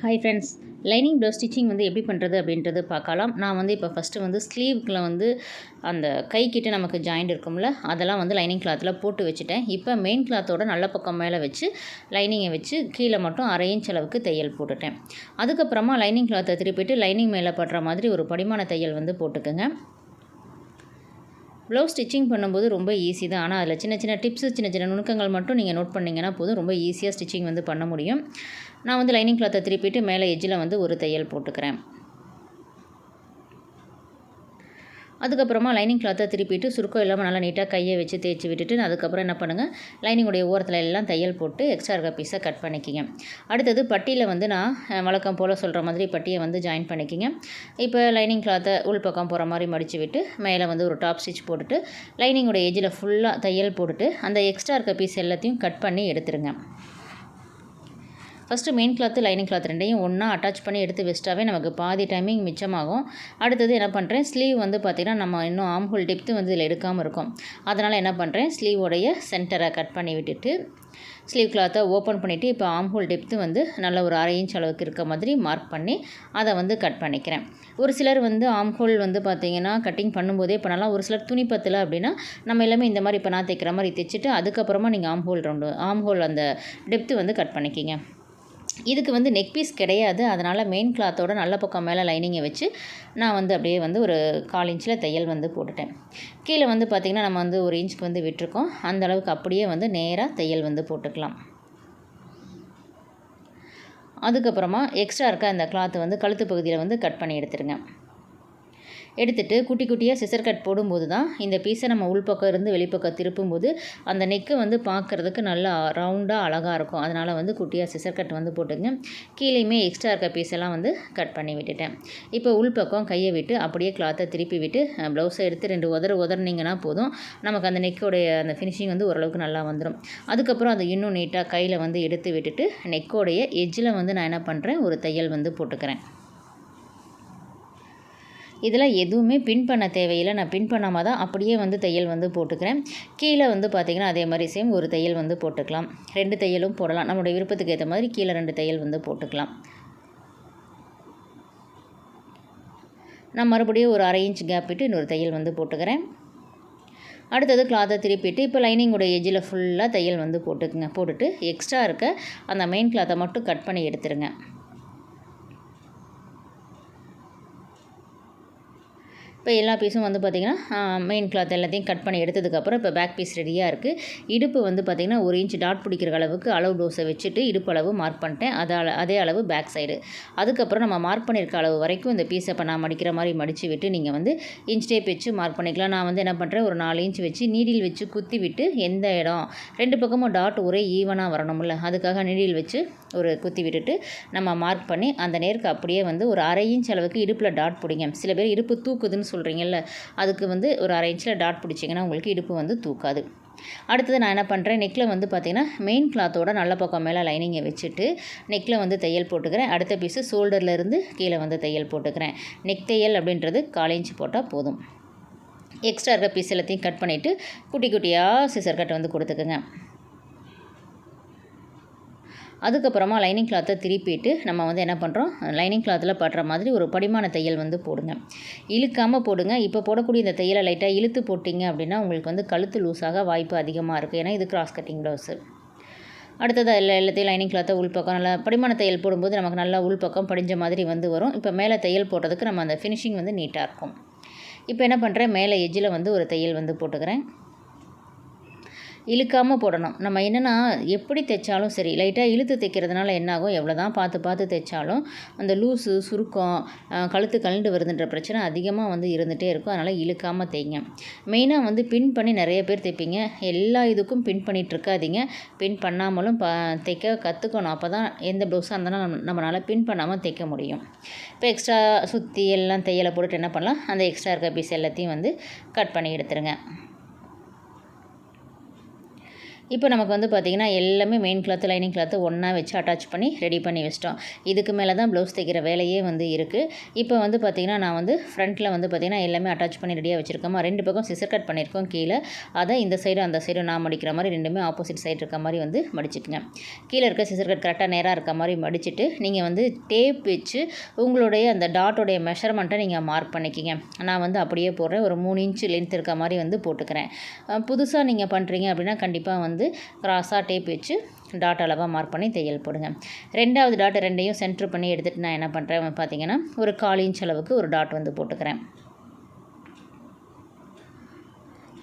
Hi friends, lining blouse stitching வந்து எப்படி பண்ணுறது அப்படின்றது பார்க்கலாம். நான் வந்து இப்போ ஃபஸ்ட்டு வந்து ஸ்லீவ்க்கில் வந்து அந்த கைக்கிட்ட நமக்கு ஜாயிண்ட் இருக்கும்ல, அதெல்லாம் வந்து லைனிங் கிளாத்தில் போட்டு வச்சுட்டேன். இப்போ மெயின் கிளாத்தோட நல்ல பக்கம் மேலே வச்சு லைனிங்கை வச்சு கீழே மட்டும் 1/2 இன்ச் அளவுக்கு தையல் போட்டுட்டேன். அதுக்கப்புறமா லைனிங் கிளாத்தை திருப்பிட்டு லைனிங் மேலே படுற மாதிரி ஒரு படிமான தையல் வந்து போட்டுக்கோங்க. ப்ளவுஸ் ஸ்டிச்சிங் பண்ணும்போது ரொம்ப ஈஸி தான். ஆனால் அதில் சின்ன சின்ன டிப்ஸு, சின்ன சின்ன நுணுக்கங்கள் மட்டும் நீங்கள் நோட் பண்ணிங்கன்னா போதும், ரொம்ப ஈஸியாக ஸ்டிச்சிங் வந்து பண்ண முடியும். நான் வந்து லைனிங் கிளாத்தை திருப்பிட்டு மேலே எட்ஜில் வந்து ஒரு தையல் போட்டுக்கிறேன். அதுக்கப்புறமா லைனிங் கிளாத்தை திருப்பிட்டு சுருக்கம் இல்லாமல் நல்லா நீட்டாக கையை வச்சு தேய்ச்சி விட்டுட்டு அதுக்கப்புறம் என்ன பண்ணுங்கள், லைனிங்குடைய ஓரத்தில் எல்லாம் தையல் போட்டு எக்ஸ்ட்ரா இருக்க பீஸை கட் பண்ணிக்கிங்க. அடுத்தது பட்டியில் வந்து நான் வழக்கம் போல் சொல்கிற மாதிரி பட்டியை வந்து ஜாயின் பண்ணிக்கிங்க. இப்போ லைனிங் கிளாத்தை உள் பக்கம் போகிற மாதிரி மடித்து விட்டு மேலே வந்து ஒரு டாப் ஸ்டிச் போட்டுட்டு லைனிங்குடைய எஜ்ஜில் ஃபுல்லாக தையல் போட்டுட்டு அந்த எக்ஸ்ட்ரா இருக்க பீஸ் எல்லாத்தையும் கட் பண்ணி எடுத்துருங்க. First main cloth lining cloth ரெண்டையும் ஒன்றா அட்டாச் பண்ணி எடுத்து வச்சிட்டாவே நமக்கு பாதி டைமிங் மிச்சமாகும். அடுத்தது என்ன பண்ணுறேன், ஸ்லீவ் வந்து பார்த்திங்கன்னா நம்ம இன்னும் ஆம் ஹோல் டெப்த்து வந்து இதில் எடுக்காமல் இருக்கும். அதனால் என்ன பண்ணுறேன், ஸ்லீவோடைய சென்டரை கட் பண்ணி விட்டுட்டு ஸ்லீவ் கிளாத்தை ஓப்பன் பண்ணிவிட்டு இப்போ ஆம் ஹோல் டெப்த்து வந்து நல்ல ஒரு 1/2 இன்ச் அளவுக்கு இருக்க மாதிரி மார்க் பண்ணி அதை வந்து கட் பண்ணிக்கிறேன். ஒரு சிலர் வந்து ஆம் ஹோல் வந்து பார்த்திங்கன்னா கட்டிங் பண்ணும்போதே பண்ணலாம். ஒரு சிலர் துணி பத்தலை அப்படின்னா நம்ம எல்லாமே இந்த மாதிரி இப்போ நான் தைக்கிற மாதிரி தைச்சிட்டு அதுக்கப்புறமா நீங்கள் ஆம் ஹோல் அந்த டெப்த்து வந்து கட் பண்ணிக்கிங்க. இதுக்கு வந்து நெக் பீஸ் கிடையாது. அதனால் மெயின் கிளாத்தோட நல்ல பக்கம் மேலே லைனிங்கை வச்சு நான் வந்து அப்படியே வந்து ஒரு 1/4 இன்ச்சில் தையல் வந்து போட்டுட்டேன். கீழே வந்து பார்த்திங்கன்னா நம்ம வந்து 1 இன்ச்சுக்கு வந்து விட்டுருக்கோம். அந்த அளவுக்கு அப்படியே வந்து நேராக தையல் வந்து போட்டுக்கலாம். அதுக்கப்புறமா எக்ஸ்ட்ரா இருக்க அந்த கிளாத்தை வந்து கழுத்து பகுதியில் வந்து கட் பண்ணி எடுத்துருங்க. எடுத்துகிட்டு குட்டி குட்டியாக சிசர் கட் போடும்போது தான் இந்த பீஸை நம்ம உள்பக்கம் இருந்து வெளிப்பக்கம் திருப்பும்போது அந்த நெக்கு வந்து பார்க்குறதுக்கு நல்லா ரவுண்டாக அழகாக இருக்கும். அதனால் வந்து குட்டியாக சிசர் கட் வந்து போட்டுங்க. கீழேயுமே எக்ஸ்ட்ரா இருக்க பீஸெல்லாம் வந்து கட் பண்ணி விட்டுட்டேன். இப்போ உள்பக்கம் கையை விட்டு அப்படியே கிளாத்தை திருப்பி விட்டு ப்ளவுஸை எடுத்து 2 உதறினீங்கன்னா போதும், நமக்கு அந்த நெக்கோடைய அந்த ஃபினிஷிங் வந்து ஓரளவுக்கு நல்லா வந்துடும். அதுக்கப்புறம் அதை இன்னும் நீட்டாக கையில் வந்து எடுத்து விட்டுட்டு நெக்கோடைய எட்ஜில் வந்து நான் என்ன பண்ணுறேன், ஒரு தையல் வந்து போட்டுக்கிறேன். இதில் எதுவுமே பின் பண்ண தேவையில்லை. நான் பின் பண்ணாமல் தான் அப்படியே வந்து தையல் வந்து போட்டுக்கிறேன். கீழே வந்து பார்த்திங்கன்னா அதே மாதிரி சேம் ஒரு தையல் வந்து போட்டுக்கலாம். 2 தையலும் போடலாம். நம்மளுடைய விருப்பத்துக்கு ஏற்ற மாதிரி கீழே 2 தையல் வந்து போட்டுக்கலாம். நான் மறுபடியும் ஒரு 1/2 இன்ச் கேப் விட்டு இன்னொரு தையல் வந்து போட்டுக்கிறேன். அடுத்தது கிளாத்தை திருப்பிட்டு இப்போ லைனிங்குடைய எஜ்ஜில் ஃபுல்லாக தையல் வந்து போட்டுக்குங்க. போட்டுட்டு எக்ஸ்ட்ரா இருக்க அந்த மெயின் கிளாத்தை மட்டும் கட் பண்ணி எடுத்துருங்க. இப்போ எல்லா பீஸும் வந்து பார்த்திங்கன்னா மெயின் கிளாத் எல்லாத்தையும் கட் பண்ணி எடுத்ததுக்கப்புறம் இப்போ பேக் பீஸ் ரெடியாக இருக்குது. இடுப்பு வந்து பார்த்திங்கன்னா 1 இன்ச் டாட் பிடிக்கிற அளவுக்கு அளவு டோஸை வச்சுட்டு இடுப்பு அளவு மார்க் பண்ணிட்டேன். அதே அளவு பேக் சைடு. அதுக்கப்புறம் நம்ம மார்க் பண்ணியிருக்க அளவு வரைக்கும் இந்த பீஸை இப்போ நான் மடிக்கிற மாதிரி மடித்து விட்டு நீங்கள் வந்து இன்ச் டேப் வச்சு மார்க் பண்ணிக்கலாம். நான் வந்து என்ன பண்ணுறேன், ஒரு 4 இன்ச் வச்சு நீடில் வச்சு குத்தி விட்டு எந்த இடம் 2 பக்கமும் டாட் ஒரே ஈவனாக வரணும்ல, அதுக்காக நீடில் வச்சு ஒரு குத்தி விட்டுட்டு நம்ம மார்க் பண்ணி அந்த நேருக்கு அப்படியே வந்து ஒரு 1/2 இன்ச் அளவுக்கு இடுப்பில் டாட் பிடிங்க. சில பேர் இடுப்பு தூக்குதுன்னு சொல்கிறீங்கல்ல, அதுக்கு வந்து ஒரு 1/2 இன்ச்சில் டாட் பிடிச்சிங்கன்னா உங்களுக்கு இடுப்பு வந்து தூக்காது. அடுத்தது நான் என்ன பண்ணுறேன், நெக்கில் வந்து பார்த்திங்கன்னா மெயின் கிளாத்தோட நல்ல பக்கம் மேலே லைனிங்கை வச்சுட்டு நெக்கில் வந்து தையல் போட்டுக்கிறேன். அடுத்த பீஸு ஷோல்டர்லேருந்து கீழே வந்து தையல் போட்டுக்கிறேன். நெக் தையல் அப்படின்றது 1/4 இன்ச் போட்டால் போதும். எக்ஸ்ட்ரா இருக்க பீஸ் எல்லாத்தையும் கட் பண்ணிவிட்டு குட்டி குட்டியாக சிசர் கட் வந்து கொடுத்துக்குங்க. அதுக்கப்புறமா லைனிங் கிளாத்தை திருப்பிட்டு நம்ம வந்து என்ன பண்ணுறோம், லைனிங் கிளாத்தில் படுற மாதிரி ஒரு படிமான தையல் வந்து போடுங்க. இழுக்காமல் போடுங்க. இப்போ போடக்கூடிய இந்த தையலை லைட்டாக இழுத்து போட்டிங்க அப்படின்னா உங்களுக்கு வந்து கழுத்து லூஸாக வாய்ப்பு அதிகமாக இருக்குது. ஏன்னா இது கிராஸ் கட்டிங் ப்ளவுஸு. அடுத்தது எல்லாத்தையும் லைனிங் கிளாத்தை உள்பக்கம் நல்லா படிமான தையல் போடும்போது நமக்கு நல்லா உள்பக்கம் படிஞ்ச மாதிரி வந்து வரும். இப்போ மேலே தையல் போட்டதுக்கு நம்ம அந்த ஃபினிஷிங் வந்து நீட்டாக இருக்கும். இப்போ என்ன பண்ணுறேன், மேலே எட்ஜில் வந்து ஒரு தையல் வந்து போட்டுக்கிறேன். இழுக்காமல் போடணும். நம்ம என்னென்னா எப்படி தைச்சாலும் சரி, லைட்டாக இழுத்து தைக்கிறதுனால என்னாகும், எவ்வளோ தான் பார்த்து தைச்சாலும் அந்த லூஸு சுருக்கம் கழுத்து கழண்டு வருதுன்ற பிரச்சனை அதிகமாக வந்து இருந்துகிட்டே இருக்கும். அதனால் இழுக்காமல் தைங்க. மெயினாக வந்து பின் பண்ணி நிறைய பேர் தைப்பீங்க. எல்லா இதுக்கும் பின் பண்ணிகிட்ருக்காதீங்க. பின் பண்ணாமலும் தைக்க கற்றுக்கணும். அப்போ தான் எந்த ப்ளவுஸாக இருந்தாலும் நம்மளால் பின் பண்ணாமல் தைக்க முடியும். இப்போ எக்ஸ்ட்ரா சுற்றி எல்லாம் தையலை போட்டுட்டு என்ன பண்ணலாம், அந்த எக்ஸ்ட்ரா இருக்க பீஸ் எல்லாத்தையும் வந்து கட் பண்ணி எடுத்துருங்க. இப்போ நமக்கு வந்து பார்த்திங்கன்னா எல்லாமே மெயின் கிளாத்து லைனிங் கிளாத்து ஒன்றா வச்சு அட்டாச் பண்ணி ரெடி பண்ணி வச்சிட்டோம். இதுக்கு மேலே தான் ப்ளவுஸ் தைக்கிற வேலையே வந்து இருக்குது. இப்போ வந்து பார்த்திங்கன்னா நான் வந்து ஃப்ரண்ட்டில் வந்து பார்த்திங்கன்னா எல்லாமே அட்டாச் பண்ணி ரெடியாக வச்சுருக்கோமா, 2 பக்கம் சிசர் கட் பண்ணியிருக்கோம். கீழே அதை இந்த சைடு அந்த சைடு நான் மடிக்கிற மாதிரி ரெண்டுமே ஆப்போசிட் சைடு இருக்க மாதிரி வந்து மடிச்சுக்குங்க. கீழே இருக்க சிசர் கட் கரெக்டாக நேராக இருக்க மாதிரி மடிச்சுட்டு நீங்கள் வந்து டேப் வச்சு உங்களுடைய அந்த டாட்டோடைய மெஷர்மெண்ட்டை நீங்கள் மார்க் பண்ணிக்கிங்க. நான் வந்து அப்படியே போடுறேன். ஒரு 3 இன்ச்சு லென்த் இருக்க மாதிரி வந்து போட்டுக்கிறேன். புதுசாக நீங்கள் பண்ணுறீங்க அப்படின்னா கண்டிப்பாக வந்து கிராஸாக டேப் வச்சு டாட் அளவாக மார்க் பண்ணி தையல் போடுங்க. 2வது டாட் 2யும் சென்டர் பண்ணி எடுத்துகிட்டு நான் என்ன பண்ணுறேன் பார்த்தீங்கன்னா ஒரு 1/4 இன்ச் அளவுக்கு ஒரு டாட் வந்து போட்டுக்கிறேன்.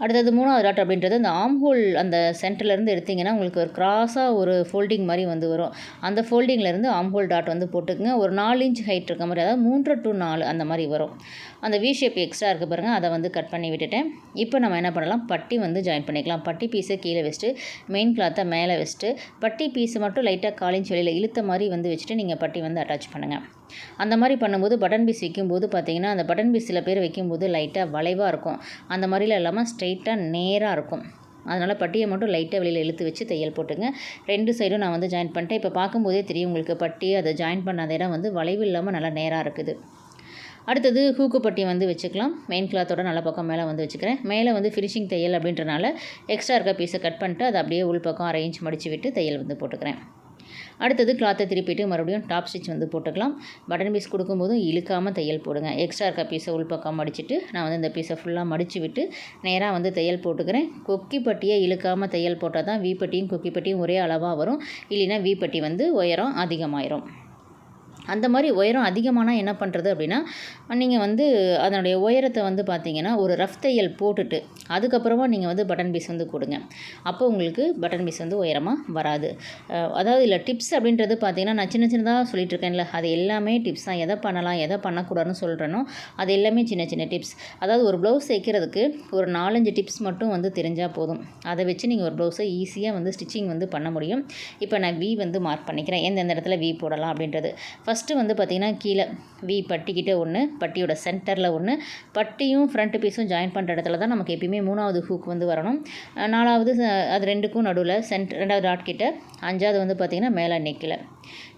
அடுத்தது 3வது டாட் அப்படின்றது அந்த ஆம் ஹோல் அந்த சென்டர்லேருந்து எடுத்திங்கன்னா உங்களுக்கு ஒரு கிராஸாக ஒரு ஃபோல்டிங் மாதிரி வந்து வரும். அந்த ஃபோல்டிங்லேருந்து ஆம் ஹோல் டாட் வந்து போட்டுக்குங்க. ஒரு 4 இன்ச் ஹைட் இருக்க மாதிரி, அதாவது 3 to 4 அந்த மாதிரி வரும். அந்த வி ஷேப் எக்ஸ்ட்ரா இருக்குது பாருங்கள், அதை வந்து கட் பண்ணி விட்டுட்டேன். இப்போ நம்ம என்ன பண்ணலாம், பட்டி வந்து ஜாயின் பண்ணிக்கலாம். பட்டி பீஸை கீழே வச்சுட்டு மெயின் கிளாத்தை மேலே வச்சுட்டு பட்டி பீஸை மட்டும் லைட்டாக 1/4 இன்ச் வெளியில் இழுத்த மாதிரி வந்து வச்சுட்டு நீங்கள் பட்டி வந்து அட்டாச் பண்ணுங்கள். அந்த மாதிரி பண்ணும்போது பட்டன் பீஸ் வைக்கும்போது பார்த்திங்கன்னா அந்த பட்டன் பீஸ் சில பேர் வைக்கும்போது லைட்டாக வளைவாக இருக்கும். அந்த மாதிரிலாம் இல்லாமல் ஸ்ட்ரைட்டாக நேராக இருக்கும். அதனால் பட்டியை மட்டும் லைட்டாக வெளியில் இழுத்து வச்சு தையல் போட்டுங்க. 2 சைடும் நான் வந்து ஜாயின் பண்ணிட்டேன். இப்போ பார்க்கும்போதே தெரியும் உங்களுக்கு பட்டி அதை ஜாயின் பண்ணாத இடம் வந்து வளைவு இல்லாமல் நல்லா நேராக இருக்குது. அடுத்தது ஹூக்கு பட்டி வந்து வச்சுக்கலாம். மெயின் கிளாத்தோட நல்ல பக்கம் மேலே வந்து வச்சுக்கிறேன். மேலே வந்து ஃபினிஷிங் தையல் அப்படின்றனால எக்ஸ்ட்ரா இருக்க பீஸை கட் பண்ணிட்டு அதை அப்படியே உள் பக்கம் 1/2 இன்ச் மடித்து விட்டு தையல் வந்து போட்டுக்கிறேன். அடுத்தது கிளாத்தை திருப்பிட்டு மறுபடியும் டாப் ஸ்டிச் வந்து போட்டுக்கலாம். பட்டன் பீஸ் கொடுக்கும்போதும் இழுக்காமல் தையல் போடுங்க. எக்ஸ்ட்ரா இருக்க பீஸை உள் பக்கம் மடிச்சுட்டு நான் வந்து இந்த பீஸை ஃபுல்லாக மடித்து விட்டு நேராக வந்து தையல் போட்டுக்கிறேன். கொக்கி பட்டியை இழுக்காமல் தையல் போட்டால் தான் வி பட்டியும் கொக்கி பட்டியும் ஒரே அளவாக வரும். இல்லைன்னா வி பட்டி வந்து உயரம் அதிகமாயிரும். அந்த மாதிரி உயரம் அதிகமானால் என்ன பண்ணுறது அப்படின்னா, நீங்கள் வந்து அதனுடைய உயரத்தை வந்து பார்த்தீங்கன்னா ஒரு ரஃப் தையல் போட்டுட்டு அதுக்கப்புறமா நீங்கள் வந்து பட்டன் பீஸ் வந்து கொடுங்க. அப்போ உங்களுக்கு பட்டன் பீஸ் வந்து உயரமாக வராது. அதாவது இல்லை டிப்ஸ் அப்படின்றது பார்த்தீங்கன்னா நான் சின்ன சின்னதாக சொல்லிட்டு இருக்கேன்ல, அது எல்லாமே டிப்ஸ் தான். எதை பண்ணலாம் எதை பண்ணக்கூடாதுன்னு சொல்கிறேனோ அது எல்லாமே சின்ன சின்ன டிப்ஸ். அதாவது ஒரு ப்ளவுஸ் தைக்கிறதுக்கு ஒரு 4-5 டிப்ஸ் மட்டும் வந்து தெரிஞ்சால் போதும். அதை வச்சு நீங்கள் ஒரு ப்ளவுஸை ஈஸியாக வந்து ஸ்டிச்சிங் வந்து பண்ண முடியும். இப்போ நான் வி வந்து மார்க் பண்ணிக்கிறேன், எந்தெந்த இடத்துல வி போடலாம் அப்படின்றது. ஃபஸ்ட்டு வந்து பார்த்திங்கன்னா கீழே வி பட்டிக்கிட்ட ஒன்று, பட்டியோட சென்டரில் ஒன்று, பட்டியும் ஃப்ரண்ட் பீஸும் ஜாயின் பண்ணுற இடத்துல தான் நமக்கு எப்பயுமே 3வது ஹூக் வந்து வரணும். 4வது அது 2க்கும் நடுவில் 2வது டாட் கிட்ட, 5வது வந்து பார்த்திங்கன்னா மேலே நெக்கில்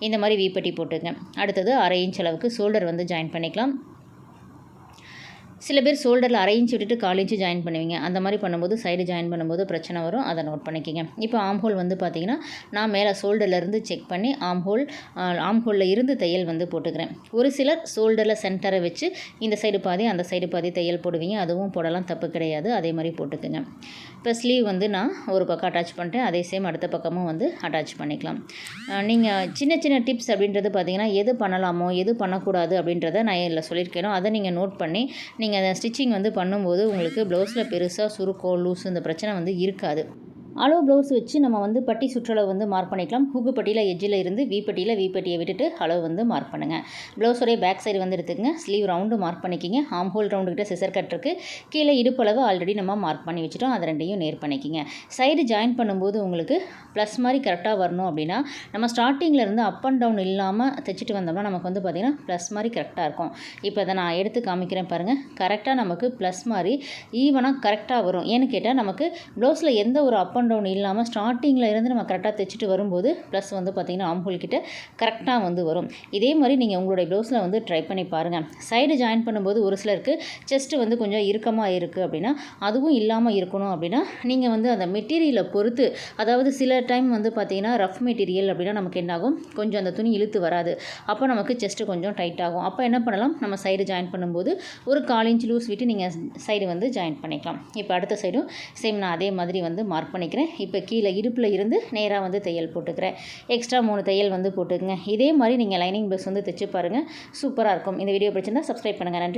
இந்த மாதிரி வி பட்டி போட்டுங்க. அடுத்தது 1/2 இன்ச் அளவுக்கு ஷோல்டர் வந்து ஜாயின் பண்ணிக்கலாம். சில பேர் ஷோல்டரில் 1/2 இன்ச் விட்டுட்டு 1/4 இன்ச் ஜாயின் பண்ணுவீங்க. அந்த மாதிரி பண்ணும்போது சைடு ஜாயின் பண்ணும்போது பிரச்சனை வரும். அதை நோட் பண்ணிக்கிங்க. இப்போ ஆம் ஹோல் வந்து பார்த்திங்கன்னா நான் மேலே ஷோல்டர்லேருந்து செக் பண்ணி ஆம் ஹோலில் இருந்து தையல் வந்து போட்டுக்கிறேன். ஒரு சிலர் ஷோல்டரில் சென்டரை வச்சு இந்த சைடு பாதி அந்த சைடு பாதி தையல் போடுவீங்க. அதுவும் போடலாம், தப்பு கிடையாது. அதே மாதிரி போட்டுக்குங்க. இப்போ ஸ்லீவ் வந்து நான் ஒரு பக்கம் அட்டாச் பண்ணிட்டேன். அதே சேம் அடுத்த பக்கமும் வந்து அட்டாச் பண்ணிக்கலாம். நீங்கள் சின்ன சின்ன டிப்ஸ் அப்படின்றது பார்த்திங்கன்னா எது பண்ணலாமோ எது பண்ணக்கூடாது அப்படின்றத நான் இதில் சொல்லியிருக்கேனோ அதை நீங்கள் நோட் பண்ணி நீங்கள் அதை ஸ்டிச்சிங் வந்து பண்ணும்போது உங்களுக்கு ப்ளவுஸில் பெருசாக சுருக்கம் லூஸு இந்த பிரச்சனை வந்து இருக்காது. அளவு ப்ளவுஸ் வச்சு நம்ம வந்து பட்டி சுற்றளவு வந்து மார்க் பண்ணிக்கலாம். ஹூக்கு பட்டியில் எஜ்ஜில் இருந்து வி பட்டியை விட்டுட்டு அளவு வந்து மார்க் பண்ணுங்கள். ப்ளவுஸோடைய பேக் சைடு வந்து எடுத்துக்கங்க. ஸ்லீவ் ரவுண்டு மார்க் பண்ணிக்கிங்க. ஆம் ஹோல் ரவுண்டுக்கிட்ட சிசர் கட் இருக்குது. கீழே இடுப்பளவு ஆல்ரெடி நம்ம மார்க் பண்ணி வச்சுட்டோம். அதை 2யும் நேர் பண்ணிக்கிங்க. சைடு ஜாயின் பண்ணும்போது உங்களுக்கு ப்ளஸ் மாதிரி கரெக்டாக வரணும் அப்படின்னா நம்ம ஸ்டார்டிங்கில் இருந்து அப் அண்ட் டவுன் இல்லாமல் தைச்சிட்டு வந்தோம்னா நமக்கு வந்து பார்த்திங்கன்னா ப்ளஸ் மாதிரி கரெக்டாக இருக்கும். இப்போ அதை நான் எடுத்து காமிக்கிறேன் பாருங்கள். கரெக்டாக நமக்கு ப்ளஸ் மாதிரி ஈவனாக கரெக்டாக வரும். ஏன்னு கேட்டால் நமக்கு ப்ளவுஸில் எந்த ஒரு அப் அண்ட் டவுன் இல்லாமல் ஸ்டார்டிங்கில் இருந்து நம்ம கரெக்டாக தைச்சிட்டு வரும்போது ப்ளஸ் வந்து பார்த்திங்கன்னா ஆம் ஹோல் கிட்ட கரெக்டாக வந்து வரும். இதே மாதிரி நீங்கள் உங்களுடைய ப்ளவுஸில் வந்து ட்ரை பண்ணி பாருங்கள். சைடு ஜாயின் பண்ணும்போது ஒரு சிலருக்கு செஸ்ட்டு வந்து கொஞ்சம் இறுக்கமாக இருக்குது அப்படின்னா அதுவும் இல்லாமல் இருக்கணும் அப்படின்னா நீங்கள் வந்து அந்த மெட்டீரியலை பொறுத்து, அதாவது சில டைம் வந்து பார்த்திங்கன்னா ரஃப் மெட்டீரியல் அப்படின்னா நமக்கு என்னாகும், கொஞ்சம் அந்த துணி இழுத்து வராது. அப்போ நமக்கு செஸ்ட்டு கொஞ்சம் டைட் ஆகும். அப்போ என்ன பண்ணலாம், நம்ம சைடு ஜாயின் பண்ணும்போது ஒரு 1/4 இன்ச் லூஸ் விட்டு நீங்கள் சைடு வந்து ஜாயின் பண்ணிக்கலாம். இப்போ அடுத்த சைடும் சேம் நான் அதே மாதிரி வந்து மார்க் பண்ணிக்கிறேன். இப்போ கீழே இடுப்பில் இருந்து நேராக வந்து தையல் போட்டுக்கிறேன். எக்ஸ்ட்ரா 3 தையல் வந்து போட்டுக்குங்க. இதே மாதிரி நீங்கள் லைனிங் ப்ளவுஸ் வந்து தைச்சு பாருங்கள், சூப்பராக இருக்கும். இந்த வீடியோ பிடிச்சிருந்தா சப்ஸ்கிரைப் பண்ணுங்கள். நன்றி.